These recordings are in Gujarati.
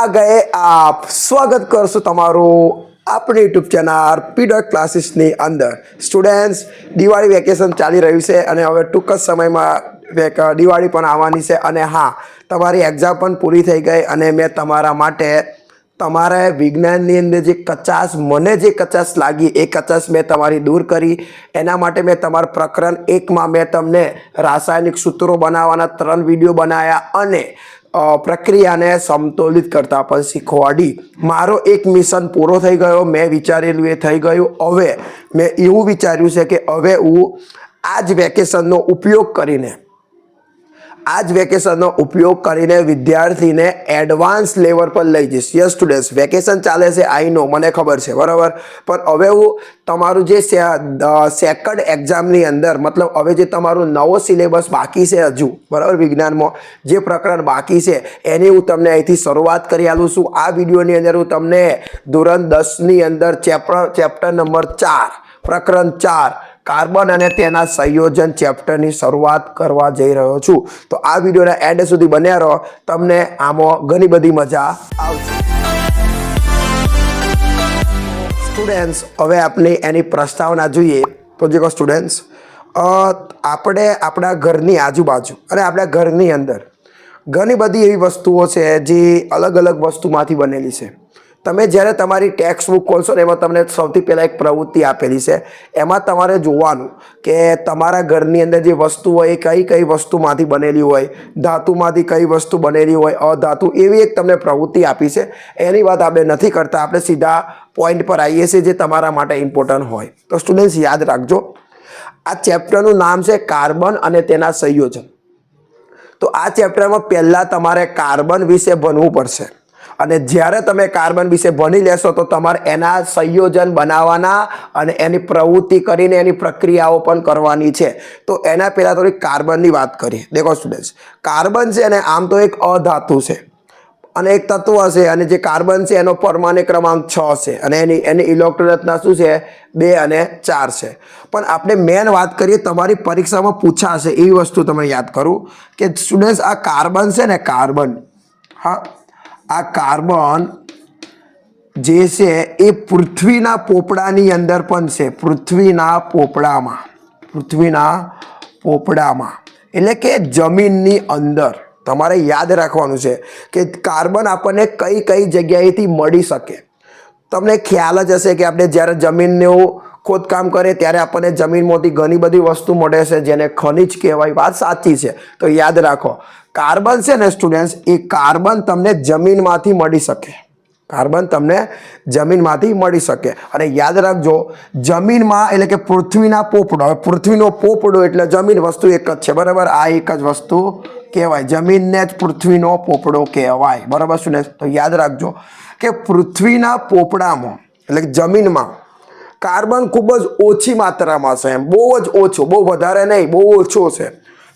आ गए आप। स्वागत करशु तमाરું अपने यूट्यूब चैनल पी क्लासेस ની અંદર। સ્ટુડન્ટ્સ, દિવાળી વેકેશન ચાલી રહ્યું છે અને હવે ટૂંક જ સમયમાં દિવાળી પણ આવવાની છે અને હા, તમારી એક્ઝામ પણ પૂરી થઈ ગઈ અને મેં તમારા માટે તમારા વિજ્ઞાનની અંદર જે કચાશ મને જે કચાશ લાગી એ કચાશ મેં તમારી દૂર કરી। એના માટે મેં તમારા પ્રકરણ 1માં મેં તમને રાસાયણિક સૂત્રો બનાવવાના 3 વિડીયો બનાવ્યા અને પ્રક્રિયાને સમતોલિત કરતા પણ શીખવાડી। મારો એક મિશન પૂરો થઈ ગયો, મેં વિચારેલું એ થઈ ગયું। હવે મેં એવું વિચાર્યું છે કે હવે હું આ જ વેકેશનનો ઉપયોગ કરીને વિદ્યાર્થીને એડવાન્સ લેવલ પર લઈ જઈશ। યસ સ્ટુડન્ટ્સ, વેકેશન ચાલે છે, આઈ નો, મને ખબર છે, બરાબર, પણ હવે હું તમારું જે સેકન્ડ એક્ઝામની અંદર મતલબ હવે જે તમારું નવો સિલેબસ બાકી છે હજુ, બરાબર, વિજ્ઞાનમાં જે પ્રકરણ બાકી છે એની હું તમને અહીંથી શરૂઆત કરી આલું છું। આ વિડીયોની અંદર હું તમને ધોરણ 10ની અંદર ચેપ્ટર નંબર 4 પ્રકરણ 4 કાર્બન અને તેના સંયોજન ચેપ્ટરની શરૂઆત કરવા જઈ રહ્યો છું। તો આ વિડીયોના એન્ડ સુધી બન્યા રહો, તમને આમાં ઘણી બધી મજા આવશે। સ્ટુડન્ટ્સ, હવે આપણે એની પ્રસ્તાવના જોઈએ તો જો સ્ટુડન્ટ્સ, આપણે આપણા ઘરની આજુબાજુ અને આપણા ઘરની અંદર ઘણી બધી એવી વસ્તુઓ છે જે અલગ અલગ વસ્તુમાંથી બનેલી છે। તમે જ્યારે તમારી ટેક્સ્ટ બુક ખોલશો ને એમાં તમને સૌથી પહેલાં એક પ્રવૃત્તિ આપેલી છે, એમાં તમારે જોવાનું કે તમારા ઘરની અંદર જે વસ્તુ હોય એ કઈ કઈ વસ્તુમાંથી બનેલી હોય, ધાતુમાંથી કઈ વસ્તુ બનેલી હોય, અધાતુ, એવી એક તમને પ્રવૃત્તિ આપી છે। એની વાત આપણે નથી કરતા, આપણે સીધા પોઈન્ટ પર આવીએ છીએ જે તમારા માટે ઇમ્પોર્ટન્ટ હોય। તો સ્ટુડન્ટ્સ યાદ રાખજો, આ ચેપ્ટરનું નામ છે કાર્બન અને તેના સંયોજન। તો આ ચેપ્ટરમાં પહેલાં તમારે કાર્બન વિશે ભણવું પડશે અને જ્યારે તમે કાર્બન વિશે ભણી લેશો તો તમારે એના સંયોજન બનાવવાના અને એની પ્રવૃત્તિ કરીને એની પ્રક્રિયાઓ પણ કરવાની છે। તો એના પહેલાં થોડી કાર્બનની વાત કરીએ। દેખો સ્ટુડન્ટ્સ, કાર્બન છે ને આમ તો એક અધાતુ છે અને એક તત્વ છે અને જે કાર્બન છે એનો પરમાણુ ક્રમાંક 6 છે અને એની ઇલેક્ટ્રોન રચના શું છે, 2 અને 4 છે। પણ આપણે મેન વાત કરીએ, તમારી પરીક્ષામાં પૂછાશે એવી વસ્તુ તમે યાદ કરું કે સ્ટુડન્ટ્સ આ કાર્બન છે ને, કાર્બન, હા, આ કાર્બન જે છે એ પૃથ્વીના પોપડાની અંદર પણ છે, પૃથ્વીના પોપડામાં એટલે કે જમીનની અંદર। તમારે યાદ રાખવાનું છે કે કાર્બન આપણને કઈ કઈ જગ્યાએથી મળી શકે। તમને ખ્યાલ જ હશે કે આપણે જ્યારે જમીનનું ખોદકામ કરીએ ત્યારે આપણને જમીનમાંથી ઘણી બધી વસ્તુ મળે છે જેને ખનિજ કહેવાય। વાત સાચી છે, તો યાદ રાખો કાર્બન છે ને સ્ટુડન્ટ્સ, એ કાર્બન તમને જમીનમાંથી મળી શકે, કાર્બન તમને જમીનમાંથી મળી શકે। અને યાદ રાખજો, જમીનમાં એટલે કે પૃથ્વીના પોપડો, હવે પૃથ્વીનો પોપડો એટલે જમીન, વસ્તુ એક જ છે, બરાબર, આ એક જ વસ્તુ કહેવાય, જમીનને જ પૃથ્વીનો પોપડો કહેવાય, બરાબર સ્ટુડન્ટ્સ। તો યાદ રાખજો કે પૃથ્વીના પોપડામાં એટલે કે જમીનમાં કાર્બન ખૂબ જ ઓછી માત્રામાં છે, એમ બહુ જ ઓછો, બહુ વધારે નહીં, બહુ ઓછો છે।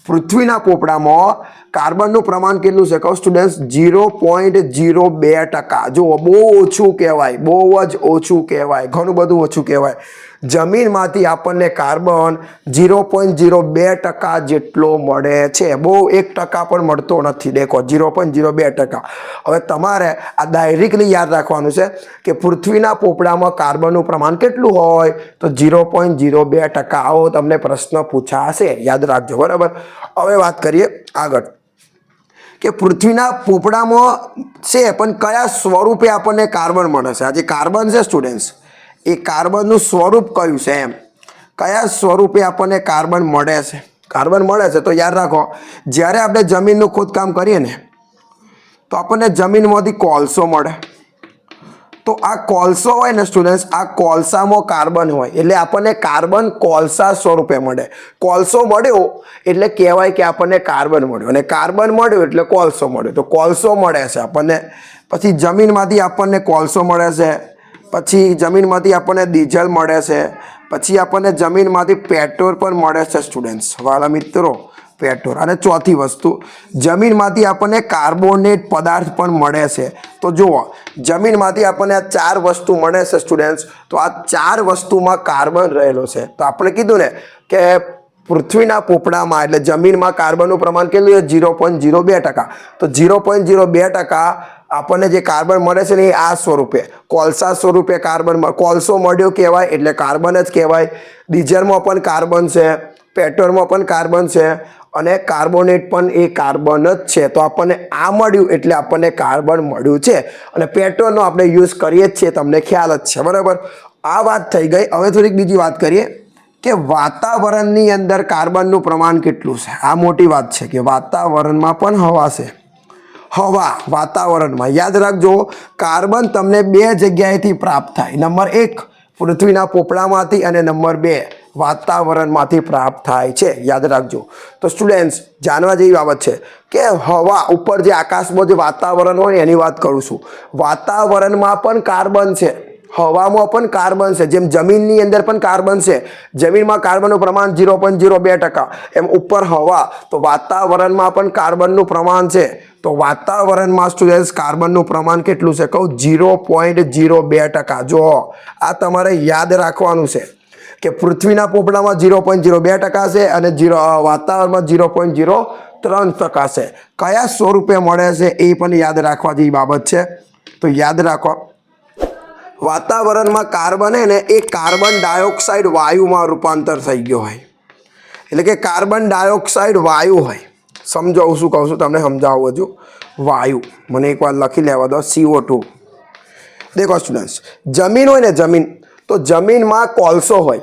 પૃથ્વીના પોપડામાં કાર્બનનું પ્રમાણ કેટલું છે કહો સ્ટુડન્ટ્સ, 0.02%। જુઓ, બહુ ઓછું કહેવાય, બહુ જ ઓછું કહેવાય, ઘણું બધું ઓછું કહેવાય। જમીનમાંથી આપણને કાર્બન 0.02% જેટલો મળે છે, બહુ 1% પણ મળતો નથી। દેખો 0.02%। હવે તમારે આ ડાયરેક્ટલી યાદ રાખવાનું છે કે પૃથ્વીના પોપડામાં કાર્બનનું પ્રમાણ કેટલું હોય તો 0.02%। આવો તમને પ્રશ્ન પૂછાશે, યાદ રાખજો, બરાબર। હવે વાત કરીએ આગળ કે પૃથ્વીના પોપડામાં છે પણ કયા સ્વરૂપે આપણને કાર્બન મળે છે। આ જે કાર્બન છે સ્ટુડન્ટ્સ, એ કાર્બનનું સ્વરૂપ કયું છે, એમ કયા સ્વરૂપે આપણને કાર્બન મળે છે, કાર્બન મળે છે। તો યાદ રાખો, જ્યારે આપણે જમીનનું ખોદકામ કરીએ ને તો આપણને જમીનમાંથી કોલસો મળે। તો આ કોલસો હોય ને સ્ટુડન્ટ્સ, આ કોલસામાં કાર્બન હોય એટલે આપણને કાર્બન કોલસા સ્વરૂપે મળે। કોલસો મળ્યો એટલે કહેવાય કે આપણને કાર્બન મળ્યો અને કાર્બન મળ્યો એટલે કોલસો મળ્યો। તો કોલસો મળે છે આપણને, પછી જમીનમાંથી આપણને કોલસો મળે છે, પછી જમીનમાંથી આપણને ડીઝલ મળે છે, પછી આપણને જમીનમાંથી પેટ્રોલ પણ મળે છે સ્ટુડન્ટ્સ, વાલા મિત્રો, પેટ્રોલ। અને ચોથી વસ્તુ, જમીનમાંથી આપણને કાર્બોનેટ પદાર્થ પણ મળે છે। તો જુઓ, જમીનમાંથી આપણને આ 4 વસ્તુ મળે છે સ્ટુડન્ટ્સ, તો આ 4 વસ્તુમાં કાર્બન રહેલો છે। તો આપણે કીધું ને કે પૃથ્વીના પોપડામાં એટલે જમીનમાં કાર્બનનું પ્રમાણ કેટલું છે, 0.02%। તો 0.02% આપણને જે કાર્બન મળે છે ને એ આ સ્વરૂપે કોલસા સ્વરૂપે કાર્બન કોલસો મળ્યો કહેવાય એટલે કાર્બન જ કહેવાય. ડીઝલમાં પણ કાર્બન છે, પેટ્રોલમાં પણ કાર્બન છે અને કાર્બોનેટ પણ એ કાર્બન જ છે. તો આપણને આ મળ્યું એટલે આપણને કાર્બન મળ્યું છે અને પેટ્રોલનો આપણે યુઝ કરીએ જ છીએ, તમને ખ્યાલ જ છે, બરાબર. આ વાત થઈ ગઈ. હવે થોડીક બીજી વાત કરીએ કે વાતાવરણની અંદર કાર્બનનું પ્રમાણ કેટલું છે. આ મોટી વાત છે કે વાતાવરણમાં પણ હવા છે. હવા વાતાવરણમાં યાદ રાખજો, કાર્બન તમને બે જગ્યાએથી પ્રાપ્ત થાય. નંબર 1 પૃથ્વીના પોપડામાંથી અને નંબર 2 વાતાવરણમાંથી પ્રાપ્ત થાય છે, યાદ રાખજો. તો સ્ટુડન્ટ્સ જાણવા જેવી બાબત છે કે હવા ઉપર જે આકાશમાં જે વાતાવરણ હોય એની વાત કરું છું. વાતાવરણમાં પણ કાર્બન છે, હવામાં પણ કાર્બન છે. જેમ જમીનની અંદર પણ કાર્બન છે, જમીનમાં કાર્બનનું પ્રમાણ 0.02%, એમ ઉપર હવા તો વાતાવરણમાં પણ કાર્બનનું પ્રમાણ છે. તો વાતાવરણમાં સ્ટુડન્ટ્સ કાર્બનનું પ્રમાણ કેટલું છે કહું? 0.02%. જો આ તમારે યાદ રાખવાનું છે કે પૃથ્વીના પોપડામાં 0.02% છે અને વાતાવરણમાં 0.03% છે. કયા સ્વરૂપે મળે છે એ પણ યાદ રાખવા જેવી બાબત છે. તો યાદ રાખો, વાતાવરણમાં કાર્બન હે ને એ કાર્બન ડાયોક્સાઇડ વાયુમાં રૂપાંતર થઈ ગયો હોય, એટલે કે કાર્બન ડાયોક્સાઇડ વાયુ હોય. સમજાવું શું કહું છું તમને, સમજાવું હજુ. વાયુ મને એકવાર લખી લેવા દો, CO2. દેખો સ્ટુડન્ટ્સ, જમીન હોય ને જમીન, તો જમીનમાં કોલસો હોય,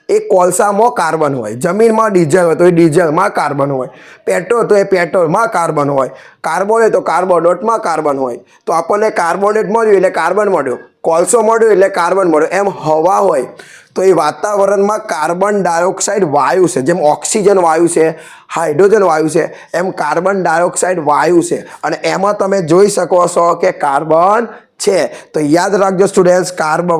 એ કોલસામાં કાર્બન હોય. જમીનમાં ડીઝલ હોય તો એ ડીઝલમાં કાર્બન હોય. પેટ્રોલ તો એ પેટ્રોલમાં કાર્બન હોય. કાર્બોનેટ તો કાર્બોનેટમાં કાર્બન હોય. તો આપણને કાર્બોનેટ મળ્યું એટલે કાર્બન મળ્યો, કોલસો મળ્યો એટલે કાર્બન મળ્યો. એમ હવા હોય તો એ વાતાવરણમાં કાર્બન ડાયોક્સાઇડ વાયુ છે. જેમ ઓક્સિજન વાયુ છે, હાઇડ્રોજન વાયુ છે, એમ કાર્બન ડાયોક્સાઇડ વાયુ છે. અને એમાં તમે જોઈ શકો છો કે કાર્બન છે. તો યાદ રાખજો સ્ટુડન્ટ્સ,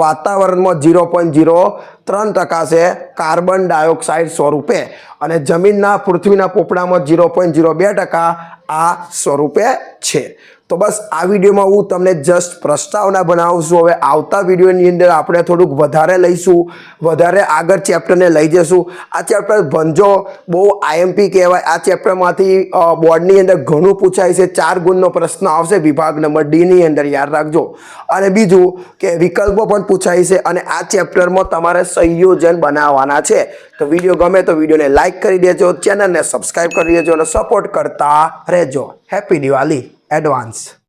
વાતાવરણમાં 0.03% છે કાર્બન ડાયોક્સાઇડ સ્વરૂપે અને જમીનના પૃથ્વીના પોપડામાં 0.02% આ સ્વરૂપે છે. તો બસ આ વિડીયોમાં હું તમને જસ્ટ પ્રસ્તાવના બનાવું છું. હવે આવતા વિડીયોની અંદર આપણે થોડુંક વધારે લઈશું, વધારે આગળ ચેપ્ટરને લઈ જઈશું. આ ચેપ્ટર ભણજો, બહુ IMP કહેવાય. આ ચેપ્ટરમાંથી બોર્ડની અંદર ઘણું પૂછાય છે. 4 ગુણનો પ્રશ્ન આવશે વિભાગ નંબર D ની અંદર, યાદ રાખજો. અને બીજું કે વિકલ્પો પણ પૂછાય છે અને આ ચેપ્ટરમાં તમારે સંયોજન બનાવવાના છે. તો વિડીયો ગમે તો વિડીયોને લાઇક કરી દેજો, ચેનલને સબસ્ક્રાઈબ કરી દેજો અને સપોર્ટ કરતા રહેજો. Happy Diwali advance.